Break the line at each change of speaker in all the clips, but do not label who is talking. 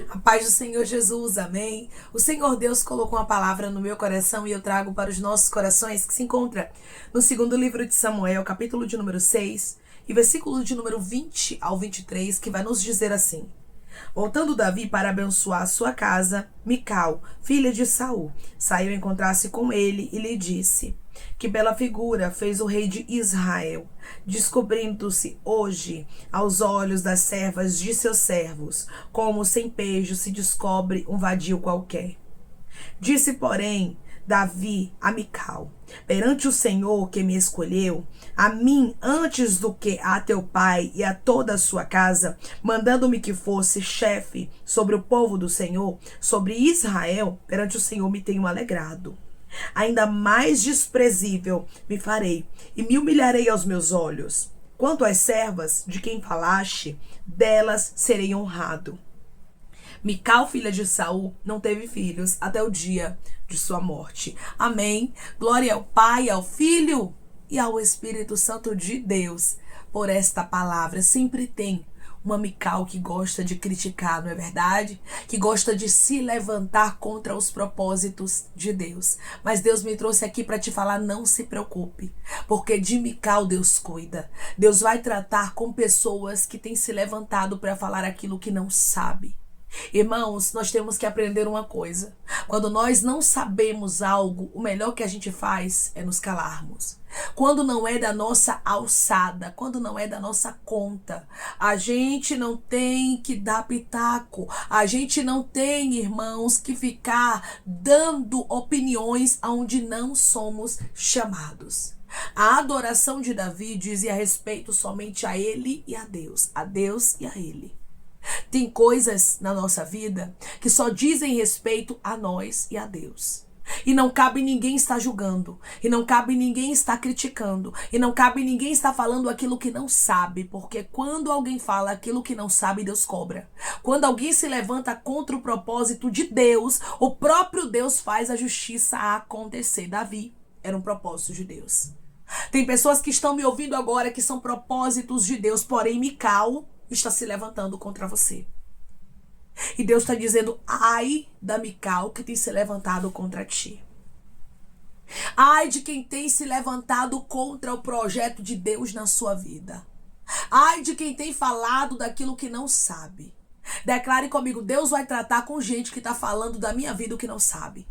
A paz do Senhor Jesus, amém. O Senhor Deus colocou uma palavra no meu coração e eu trago para os nossos corações, que se encontra no segundo livro de Samuel, capítulo de número 6, e versículo de número 20 ao 23, que vai nos dizer assim: Voltando Davi para abençoar sua casa, Mical, filha de Saul, saiu encontrar-se com ele e lhe disse: Que bela figura fez o rei de Israel, descobrindo-se hoje aos olhos das servas de seus servos, como sem pejo se descobre um vadio qualquer. Disse, porém, Davi a Mical: Perante o Senhor que me escolheu, a mim antes do que a teu pai e a toda a sua casa, mandando-me que fosse chefe sobre o povo do Senhor, sobre Israel, perante o Senhor me tenho alegrado. Ainda mais desprezível me farei e me humilharei aos meus olhos. Quanto às servas de quem falaste, delas serei honrado. Mical, filha de Saul, não teve filhos até o dia de sua morte. Amém. Glória ao Pai, ao Filho e ao Espírito Santo de Deus por esta palavra. Sempre tem uma Mical que gosta de criticar, não é verdade? Que gosta de se levantar contra os propósitos de Deus. Mas Deus me trouxe aqui para te falar: não se preocupe, porque de Mical Deus cuida. Deus vai tratar com pessoas que têm se levantado para falar aquilo que não sabe. Irmãos, nós temos que aprender uma coisa. Quando nós não sabemos algo, o melhor que a gente faz é nos calarmos. Quando não é da nossa alçada, quando não é da nossa conta, a gente não tem que dar pitaco. A gente não tem, irmãos, que ficar dando opiniões onde não somos chamados. A adoração de Davi dizia respeito somente a ele e a Deus e a ele. Tem coisas na nossa vida que só dizem respeito a nós e a Deus. E não cabe ninguém estar julgando. E não cabe ninguém estar criticando. E não cabe ninguém estar falando aquilo que não sabe. Porque quando alguém fala aquilo que não sabe, Deus cobra. Quando alguém se levanta contra o propósito de Deus, o próprio Deus faz a justiça acontecer. Davi era um propósito de Deus. Tem pessoas que estão me ouvindo agora que são propósitos de Deus. Porém, Mical está se levantando contra você. E Deus está dizendo: ai da Mical que tem se levantado contra ti. Ai de quem tem se levantado contra o projeto de Deus na sua vida. Ai de quem tem falado daquilo que não sabe. Declare comigo: Deus vai tratar com gente que está falando da minha vida o que não sabe.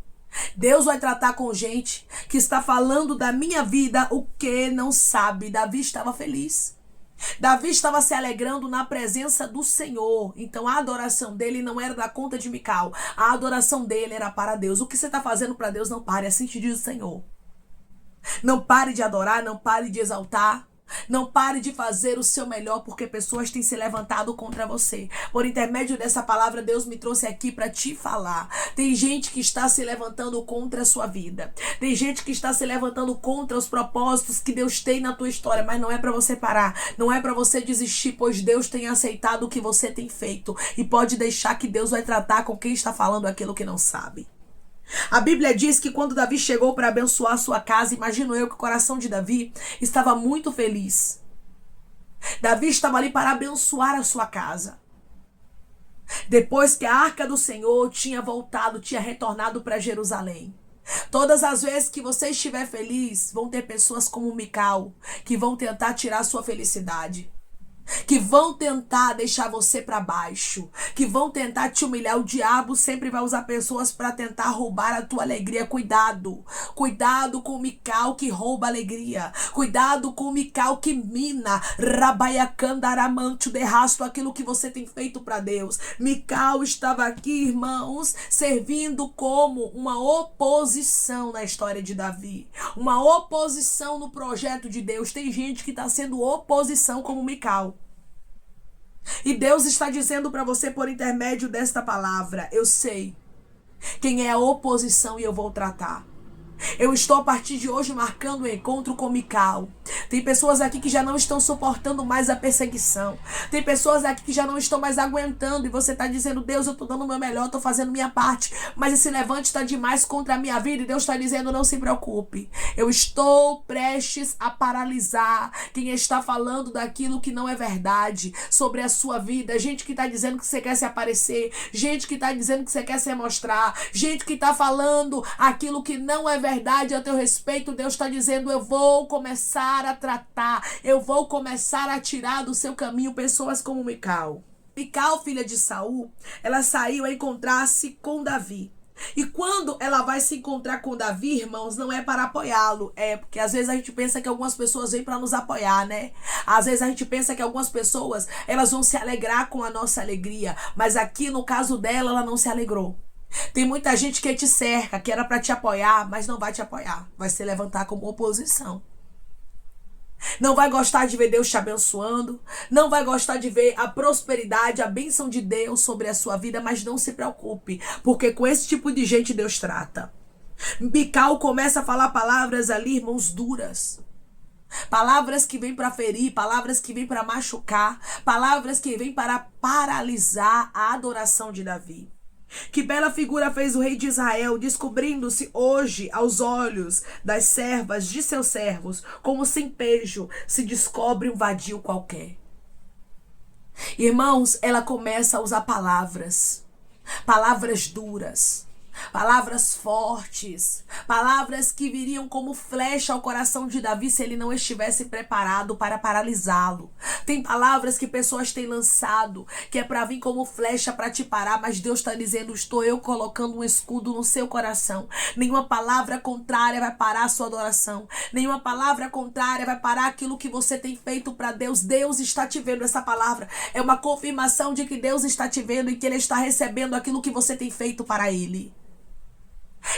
Deus vai tratar com gente que está falando da minha vida o que não sabe. Davi estava feliz. Davi estava se alegrando na presença do Senhor. Então a adoração dele não era da conta de Mical. A adoração dele era para Deus. O que você está fazendo para Deus, não pare. Assim te diz o Senhor. Não pare de adorar, não pare de exaltar. Não pare de fazer o seu melhor, porque pessoas têm se levantado contra você. Por intermédio dessa palavra, Deus me trouxe aqui para te falar. Tem gente que está se levantando contra a sua vida. Tem gente que está se levantando contra os propósitos que Deus tem na tua história. Mas não é para você parar. Não é para você desistir, pois Deus tem aceitado o que você tem feito. E pode deixar que Deus vai tratar com quem está falando aquilo que não sabe. A Bíblia diz que quando Davi chegou para abençoar sua casa, imagino eu que o coração de Davi estava muito feliz. Davi estava ali para abençoar a sua casa. Depois que a arca do Senhor tinha voltado, tinha retornado para Jerusalém. Todas as vezes que você estiver feliz, vão ter pessoas como Mical que vão tentar tirar a sua felicidade. Que vão tentar deixar você para baixo, que vão tentar te humilhar. O diabo sempre vai usar pessoas para tentar roubar a tua alegria. Cuidado com o Mical que rouba a alegria. Cuidado com o Mical que mina, rabaiacandaramanto, derrasto aquilo que você tem feito para Deus. Mical estava aqui, irmãos, servindo como uma oposição na história de Davi, uma oposição no projeto de Deus. Tem gente que está sendo oposição como Mical. E Deus está dizendo para você por intermédio desta palavra: eu sei quem é a oposição e eu vou tratar. Eu estou a partir de hoje marcando um encontro com Mical. Tem pessoas aqui que já não estão suportando mais a perseguição. Tem pessoas aqui que já não estão mais aguentando. E você está dizendo, Deus, eu estou dando o meu melhor, estou fazendo minha parte. Mas esse levante está demais contra a minha vida. E Deus está dizendo, não se preocupe. Eu estou prestes a paralisar quem está falando daquilo que não é verdade sobre a sua vida. Gente que está dizendo que você quer se aparecer. Gente que está dizendo que você quer se mostrar. Gente que está falando aquilo que não é verdade a teu respeito. Deus está dizendo, eu vou começar a tratar, eu vou começar a tirar do seu caminho pessoas como Mical. Mical, filha de Saul, ela saiu a encontrar-se com Davi. E quando ela vai se encontrar com Davi, irmãos, não é para apoiá-lo. É porque às vezes a gente pensa que algumas pessoas vêm para nos apoiar, né? Às vezes a gente pensa que algumas pessoas, elas vão se alegrar com a nossa alegria. Mas aqui no caso dela, ela não se alegrou. Tem muita gente que te cerca, que era para te apoiar, mas não vai te apoiar. Vai se levantar como oposição. Não vai gostar de ver Deus te abençoando. Não vai gostar de ver a prosperidade, a bênção de Deus sobre a sua vida. Mas não se preocupe, porque com esse tipo de gente Deus trata. Mical começa a falar palavras ali, irmãos, duras. Palavras que vêm para ferir, palavras que vêm para machucar, palavras que vêm para paralisar a adoração de Davi. Que bela figura fez o rei de Israel, descobrindo-se hoje aos olhos das servas de seus servos, como sem pejo se descobre um vadio qualquer. Irmãos, ela começa a usar palavras duras, palavras fortes, palavras que viriam como flecha ao coração de Davi se ele não estivesse preparado para paralisá-lo. Tem palavras que pessoas têm lançado, que é para vir como flecha para te parar, mas Deus está dizendo, estou eu colocando um escudo no seu coração. Nenhuma palavra contrária vai parar a sua adoração. Nenhuma palavra contrária vai parar aquilo que você tem feito para Deus. Deus está te vendo. Essa palavra é uma confirmação de que Deus está te vendo e que Ele está recebendo aquilo que você tem feito para Ele.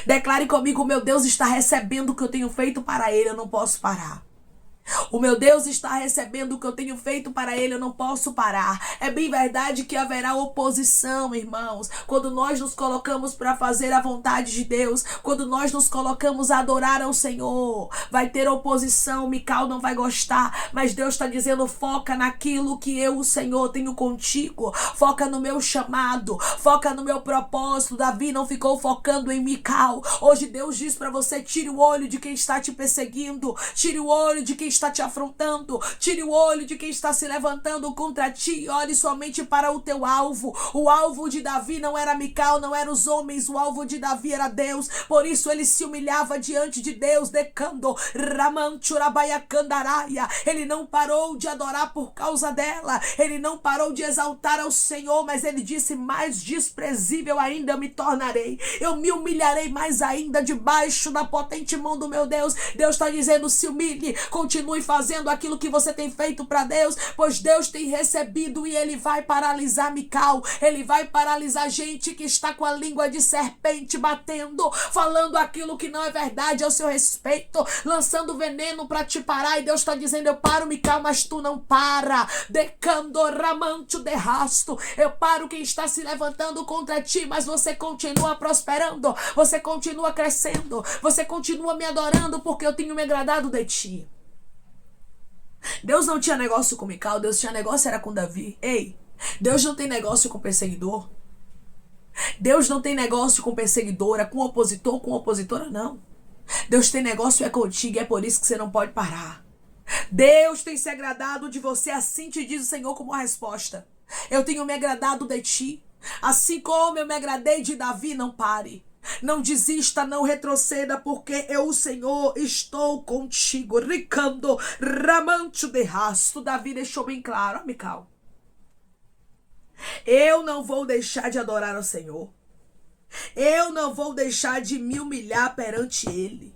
Declare comigo, meu Deus está recebendo o que eu tenho feito para Ele, eu não posso parar. O meu Deus está recebendo o que eu tenho feito para Ele, eu não posso parar. É bem verdade que haverá oposição, irmãos, quando nós nos colocamos para fazer a vontade de Deus, quando nós nos colocamos a adorar ao Senhor, vai ter oposição, Mical não vai gostar, mas Deus está dizendo, foca naquilo que eu, o Senhor, tenho contigo, foca no meu chamado, foca no meu propósito. Davi não ficou focando em Mical. Hoje Deus diz para você, tire o olho de quem está te perseguindo, tire o olho de quem está te afrontando, tire o olho de quem está se levantando contra ti e olhe somente para o teu alvo. O alvo de Davi não era Mical, não eram os homens, o alvo de Davi era Deus. Por isso ele se humilhava diante de Deus, decando Ramanchurabaiacandaraia. Ele não parou de adorar por causa dela, ele não parou de exaltar ao Senhor, mas ele disse, mais desprezível ainda eu me tornarei, eu me humilharei mais ainda debaixo da potente mão do meu Deus. Deus está dizendo, se humilhe, continue fazendo aquilo que você tem feito para Deus, pois Deus tem recebido e Ele vai paralisar Mical, Ele vai paralisar gente que está com a língua de serpente batendo, falando aquilo que não é verdade ao seu respeito, lançando veneno para te parar, e Deus está dizendo, eu paro Mical, mas tu não para, decandoramancho de rasto, eu paro quem está se levantando contra ti, mas você continua prosperando, você continua crescendo, você continua me adorando, porque eu tenho me agradado de ti. Deus não tinha negócio com Mical, Deus tinha negócio era com Davi. Ei, Deus não tem negócio com perseguidor. Deus não tem negócio com perseguidora, com opositor, com opositora, não. Deus tem negócio é contigo, é por isso que você não pode parar. Deus tem se agradado de você, assim te diz o Senhor como a resposta. Eu tenho me agradado de ti, assim como eu me agradei de Davi, não pare. Não desista, não retroceda, porque eu, o Senhor, estou contigo. Ricando, ramancho de rasto. Davi deixou bem claro, ó, Mical. Eu não vou deixar de adorar ao Senhor. Eu não vou deixar de me humilhar perante Ele.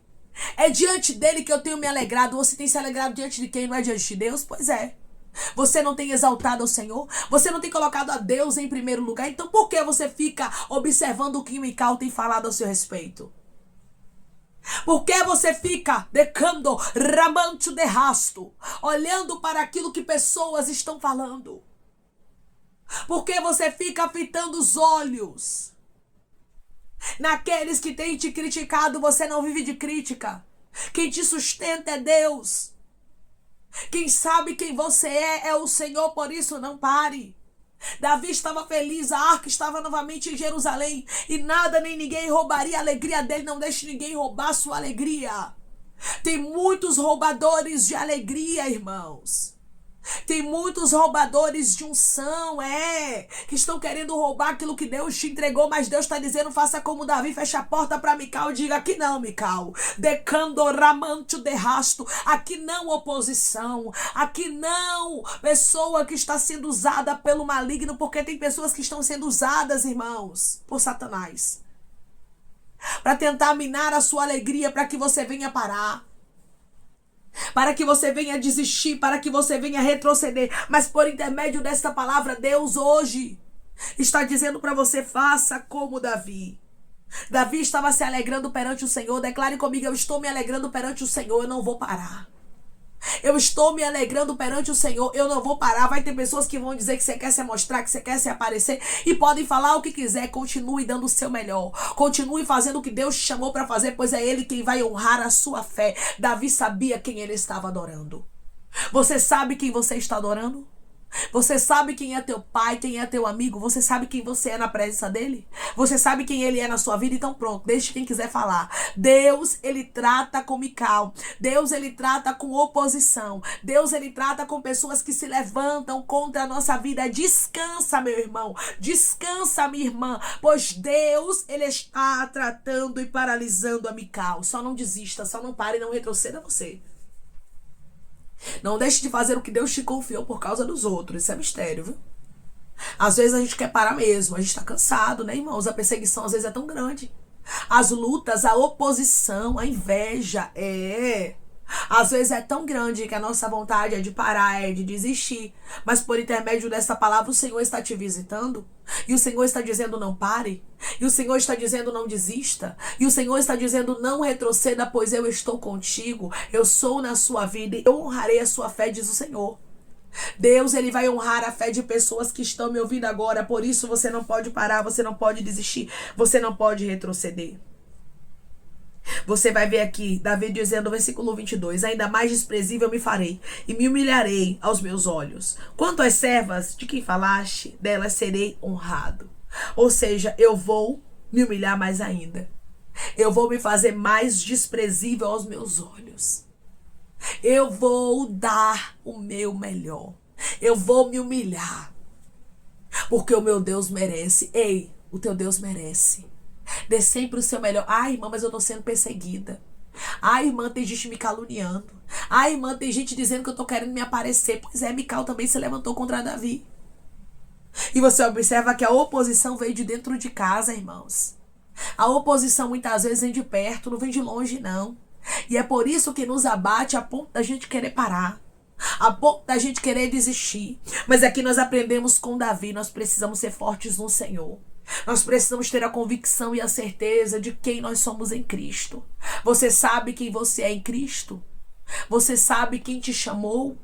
É diante dele que eu tenho me alegrado. Você tem se alegrado diante de quem? Não é diante de Deus? Pois é. Você não tem exaltado ao Senhor? Você não tem colocado a Deus em primeiro lugar? Então por que você fica observando o que Mical tem falado ao seu respeito? Por que você fica decando ramancho de rasto, olhando para aquilo que pessoas estão falando? Por que você fica fitando os olhos naqueles que têm te criticado? Você não vive de crítica. Quem te sustenta é Deus. Quem sabe quem você é o Senhor, por isso não pare. Davi estava feliz, a arca estava novamente em Jerusalém e nada nem ninguém roubaria a alegria dele. Não deixe ninguém roubar sua alegria. Tem muitos roubadores de alegria, irmãos. Tem muitos roubadores de unção, que estão querendo roubar aquilo que Deus te entregou, mas Deus está dizendo, faça como Davi, fecha a porta para Mical e diga, aqui não, Mical, decandoramanto de rasto, aqui não oposição, aqui não pessoa que está sendo usada pelo maligno, porque tem pessoas que estão sendo usadas, irmãos, por Satanás, para tentar minar a sua alegria, para que você venha parar, para que você venha desistir, para que você venha retroceder. Mas por intermédio desta palavra, Deus hoje está dizendo para você, faça como Davi. Davi estava se alegrando perante o Senhor. Declare comigo, eu estou me alegrando perante o Senhor, eu não vou parar. Eu estou me alegrando perante o Senhor, eu não vou parar. Vai ter pessoas que vão dizer que você quer se mostrar, que você quer se aparecer, e podem falar o que quiser. Continue dando o seu melhor, continue fazendo o que Deus te chamou para fazer, pois é Ele quem vai honrar a sua fé. Davi sabia quem ele estava adorando. Você sabe quem você está adorando? Você sabe quem é teu pai, quem é teu amigo? Você sabe quem você é na presença dele? Você sabe quem ele é na sua vida? Então pronto, deixe quem quiser falar. Deus, ele trata com Mical. Deus, ele trata com oposição. Deus, ele trata com pessoas que se levantam contra a nossa vida. Descansa, meu irmão. Descansa, minha irmã. Pois Deus, ele está tratando e paralisando a Mical. Só não desista, só não pare e não retroceda você. Não deixe de fazer o que Deus te confiou por causa dos outros. Isso é mistério, viu? Às vezes a gente quer parar mesmo. A gente tá cansado, né, irmãos? A perseguição às vezes é tão grande. As lutas, a oposição, a inveja, às vezes é tão grande que a nossa vontade é de parar, é de desistir. Mas por intermédio dessa palavra, o Senhor está te visitando. E o Senhor está dizendo, não pare. E o Senhor está dizendo, não desista. E o Senhor está dizendo, não retroceda, pois eu estou contigo. Eu sou na sua vida e eu honrarei a sua fé, diz o Senhor. Deus, ele vai honrar a fé de pessoas que estão me ouvindo agora. Por isso você não pode parar, você não pode desistir, você não pode retroceder. Você vai ver aqui, Davi dizendo no versículo 22, ainda mais desprezível me farei, e me humilharei aos meus olhos. Quanto às servas de quem falaste, delas serei honrado. Ou seja, eu vou me humilhar mais ainda. Eu vou me fazer mais desprezível aos meus olhos. Eu vou dar o meu melhor. Eu vou me humilhar. Porque o meu Deus merece. Ei, o teu Deus merece. Dê sempre o seu melhor. Ai, irmã, mas eu tô sendo perseguida. Ai, irmã, tem gente me caluniando. Ai, irmã, tem gente dizendo que eu tô querendo me aparecer. Pois é, Mical também se levantou contra Davi. E você observa que a oposição veio de dentro de casa, irmãos. A oposição muitas vezes vem de perto, não vem de longe, não. E é por isso que nos abate a ponto da gente querer parar. A ponto da gente querer desistir. Mas aqui nós aprendemos com Davi, nós precisamos ser fortes no Senhor. Nós precisamos ter a convicção e a certeza de quem nós somos em Cristo. Você sabe quem você é em Cristo? Você sabe quem te chamou?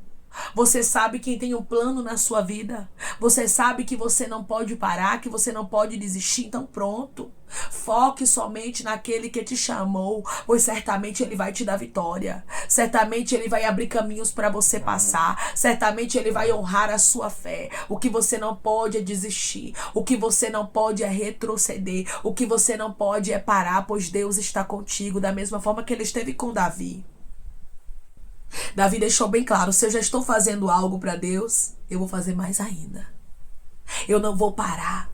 Você sabe quem tem um plano na sua vida? Você sabe que você não pode parar, que você não pode desistir? Então pronto. Foque somente naquele que te chamou, pois certamente ele vai te dar vitória. Certamente ele vai abrir caminhos para você passar. Certamente ele vai honrar a sua fé. O que você não pode é desistir. O que você não pode é retroceder. O que você não pode é parar, pois Deus está contigo, da mesma forma que ele esteve com Davi. Davi deixou bem claro, se eu já estou fazendo algo para Deus, eu vou fazer mais ainda. Eu não vou parar.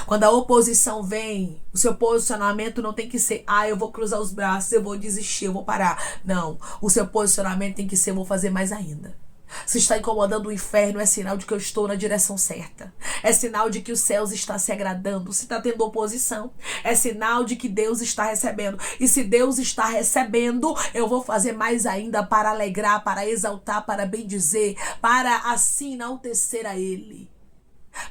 Quando a oposição vem, o seu posicionamento não tem que ser, eu vou cruzar os braços, eu vou desistir, eu vou parar. Não, o seu posicionamento tem que ser, eu vou fazer mais ainda. Se está incomodando o inferno, é sinal de que eu estou na direção certa. É sinal de que os céus estão se agradando. Se está tendo oposição, é sinal de que Deus está recebendo. E se Deus está recebendo, eu vou fazer mais ainda para alegrar, para exaltar, para bendizer, para assim enaltecer a Ele.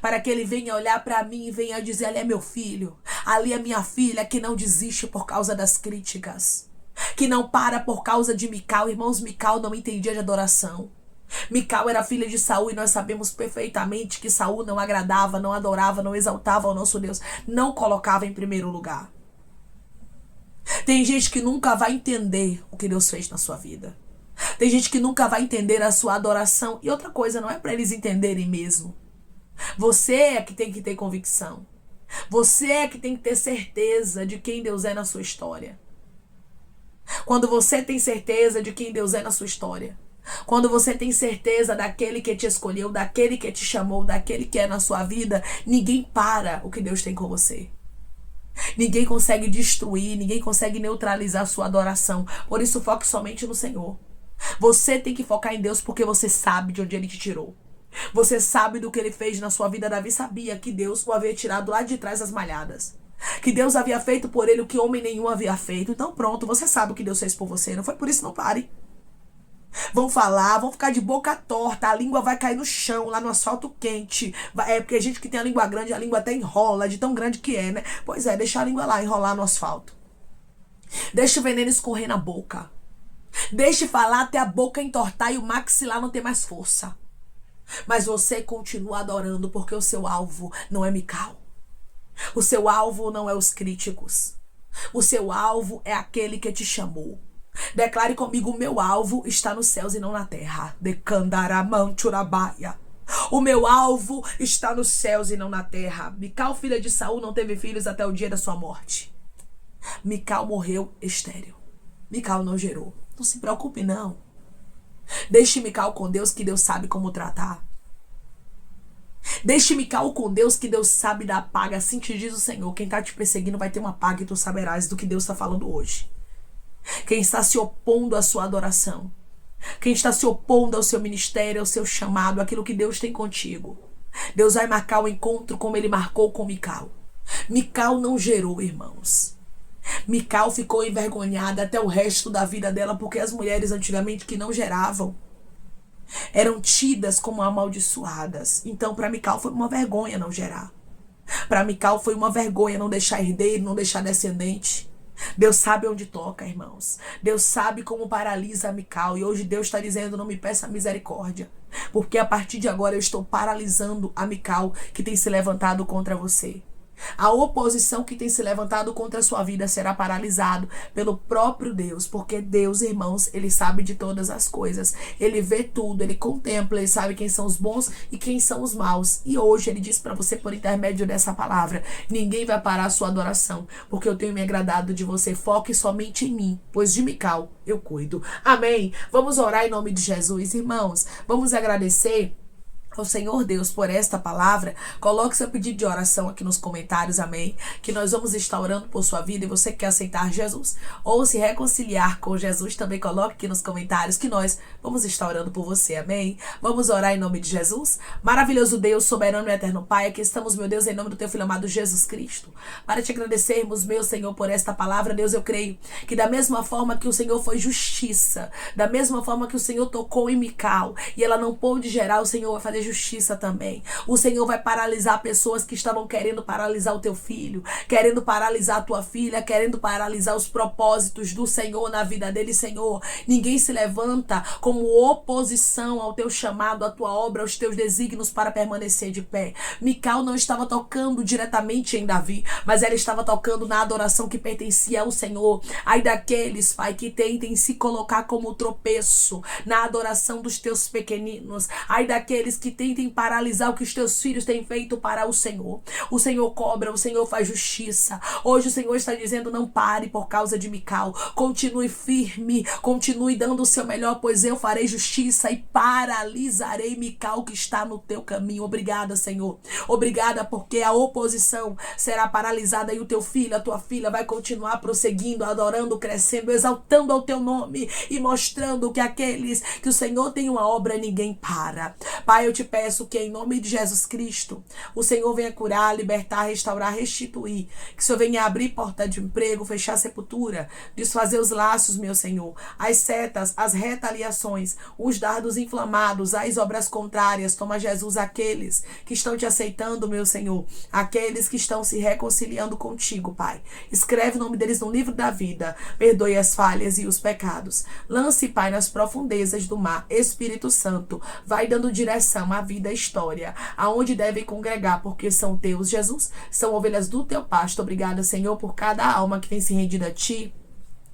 Para que Ele venha olhar para mim e venha dizer, ali é meu filho, ali é minha filha, que não desiste por causa das críticas, que não para por causa de Mical. Irmãos, Mical não entendia de adoração. Mical era filha de Saul e nós sabemos perfeitamente que Saul não agradava, não adorava, não exaltava o nosso Deus, não colocava em primeiro lugar. Tem gente que nunca vai entender o que Deus fez na sua vida. Tem gente que nunca vai entender a sua adoração. E outra coisa, não é para eles entenderem mesmo. Você é que tem que ter convicção. Você é que tem que ter certeza de quem Deus é na sua história. Quando você tem certeza de quem Deus é na sua história, quando você tem certeza daquele que te escolheu, daquele que te chamou, daquele que é na sua vida, ninguém para o que Deus tem com você. Ninguém consegue destruir, ninguém consegue neutralizar a sua adoração. Por isso, foque somente no Senhor. Você tem que focar em Deus porque você sabe de onde Ele te tirou. Você sabe do que Ele fez na sua vida. Davi sabia que Deus o havia tirado lá de trás das malhadas. Que Deus havia feito por ele o que homem nenhum havia feito. Então pronto, você sabe o que Deus fez por você. Não foi por isso, não pare. Vão falar, vão ficar de boca torta, a língua vai cair no chão, lá no asfalto quente. É porque a gente que tem a língua grande, a língua até enrola, de tão grande que é, né? Pois é, deixa a língua lá, enrolar no asfalto. Deixa o veneno escorrer na boca. Deixe falar até a boca entortar e o maxilar não ter mais força. Mas você continua adorando porque o seu alvo não é Mical. O seu alvo não é os críticos. O seu alvo é aquele que te chamou. Declare comigo: o meu alvo está nos céus e não na terra. O meu alvo está nos céus e não na terra. Mical, filha de Saul, não teve filhos até o dia da sua morte. Mical morreu estéril. Mical não gerou. Não se preocupe, não. Deixe Mical com Deus, que Deus sabe como tratar. Deixe Mical com Deus, que Deus sabe dar paga. Assim te diz o Senhor: quem está te perseguindo vai ter uma paga e tu saberás do que Deus está falando hoje. Quem está se opondo à sua adoração, quem está se opondo ao seu ministério, ao seu chamado, aquilo que Deus tem contigo, Deus vai marcar o encontro como Ele marcou com Mical. Mical não gerou, irmãos. Mical ficou envergonhada até o resto da vida dela, porque as mulheres antigamente que não geravam eram tidas como amaldiçoadas. Então para Mical foi uma vergonha não gerar. Para Mical foi uma vergonha não deixar herdeiro, não deixar descendente. Deus sabe onde toca, irmãos. Deus sabe como paralisa a Mical. E hoje Deus está dizendo: não me peça misericórdia, porque a partir de agora eu estou paralisando a Mical que tem se levantado contra você. A oposição que tem se levantado contra a sua vida será paralisado pelo próprio Deus, porque Deus, irmãos, Ele sabe de todas as coisas. Ele vê tudo, Ele contempla, Ele sabe quem são os bons e quem são os maus. E hoje Ele diz para você, por intermédio dessa palavra: ninguém vai parar a sua adoração, porque eu tenho me agradado de você. Foque somente em mim, pois de Mical eu cuido. Amém? Vamos orar em nome de Jesus, irmãos. Vamos agradecer ao Senhor Deus por esta palavra. Coloque seu pedido de oração aqui nos comentários, amém? Que nós vamos estar orando por sua vida. E você que quer aceitar Jesus ou se reconciliar com Jesus, também coloque aqui nos comentários que nós vamos estar orando por você, amém? Vamos orar em nome de Jesus. Maravilhoso Deus, soberano e eterno Pai, aqui estamos, meu Deus, em nome do teu Filho amado Jesus Cristo, para te agradecermos, meu Senhor, por esta palavra. Deus, eu creio que da mesma forma que o Senhor foi justiça, da mesma forma que o Senhor tocou em Mical e ela não pôde gerar, o Senhor vai fazer justiça também. O Senhor vai paralisar pessoas que estavam querendo paralisar o teu filho, querendo paralisar a tua filha, querendo paralisar os propósitos do Senhor na vida dele. Senhor, ninguém se levanta como oposição ao teu chamado, à tua obra, aos teus desígnios para permanecer de pé. Mical não estava tocando diretamente em Davi, mas ela estava tocando na adoração que pertencia ao Senhor. Ai daqueles, Pai, que tentem se colocar como tropeço na adoração dos teus pequeninos. Ai daqueles que tentem paralisar o que os teus filhos têm feito para o Senhor. O Senhor cobra, o Senhor faz justiça. Hoje o Senhor está dizendo: não pare por causa de Mical. Continue firme, continue dando o seu melhor, pois eu farei justiça e paralisarei Mical que está no teu caminho. Obrigada, Senhor. Obrigada, porque a oposição será paralisada e o teu filho, a tua filha vai continuar prosseguindo, adorando, crescendo, exaltando ao teu nome e mostrando que aqueles que o Senhor tem uma obra, ninguém para. Pai, eu te peço que em nome de Jesus Cristo, o Senhor venha curar, libertar, restaurar, restituir. Que o Senhor venha abrir porta de emprego, fechar a sepultura, desfazer os laços, meu Senhor, as setas, as retaliações, os dardos inflamados, as obras contrárias. Toma, Jesus, aqueles que estão te aceitando, meu Senhor, aqueles que estão se reconciliando contigo, Pai. Escreve o nome deles no livro da vida, perdoe as falhas e os pecados. Lance, Pai, nas profundezas do mar. Espírito Santo, vai dando direção à vida, à história, aonde devem congregar, porque são teus, Jesus, são ovelhas do teu pasto. Obrigada, Senhor, por cada alma que tem se rendido a ti.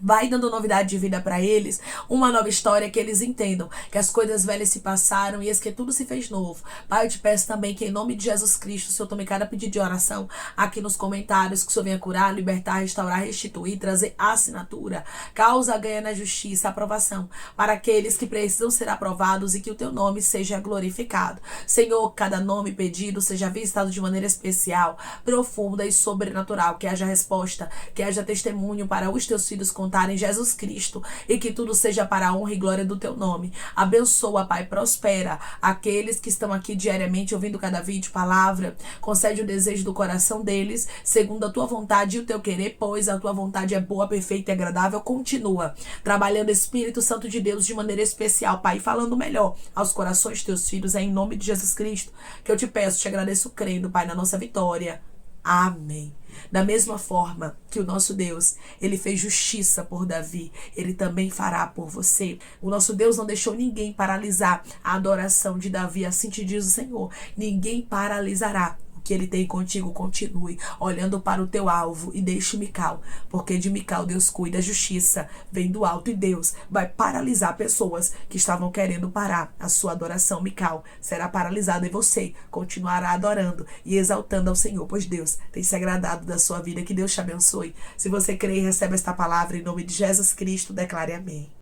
Vai dando novidade de vida para eles, uma nova história, que eles entendam que as coisas velhas se passaram e eis que tudo se fez novo. Pai, eu te peço também que em nome de Jesus Cristo, o Senhor tome cada pedido de oração aqui nos comentários, que o Senhor venha curar, libertar, restaurar, restituir, trazer assinatura, causa ganha na justiça, aprovação para aqueles que precisam ser aprovados e que o teu nome seja glorificado. Senhor, cada nome pedido seja visitado de maneira especial, profunda e sobrenatural, que haja resposta, que haja testemunho para os teus filhos em Jesus Cristo, e que tudo seja para a honra e glória do teu nome. Abençoa, Pai, prospera aqueles que estão aqui diariamente ouvindo cada vídeo, palavra, concede o desejo do coração deles, segundo a tua vontade e o teu querer, pois a tua vontade é boa, perfeita e agradável. Continua trabalhando, Espírito Santo de Deus, de maneira especial, Pai, falando melhor aos corações de teus filhos, é em nome de Jesus Cristo que eu te peço, te agradeço crendo, Pai, na nossa vitória. Amém. Da mesma forma que o nosso Deus, ele fez justiça por Davi, ele também fará por você. O nosso Deus não deixou ninguém paralisar a adoração de Davi, assim te diz o Senhor. Ninguém paralisará o que ele tem contigo. Continue olhando para o teu alvo e deixe Mical, porque de Mical Deus cuida. A justiça vem do alto e Deus vai paralisar pessoas que estavam querendo parar a sua adoração. Mical será paralisada e você continuará adorando e exaltando ao Senhor, pois Deus tem se agradado da sua vida. Que Deus te abençoe. Se você crê e recebe esta palavra em nome de Jesus Cristo, declare amém.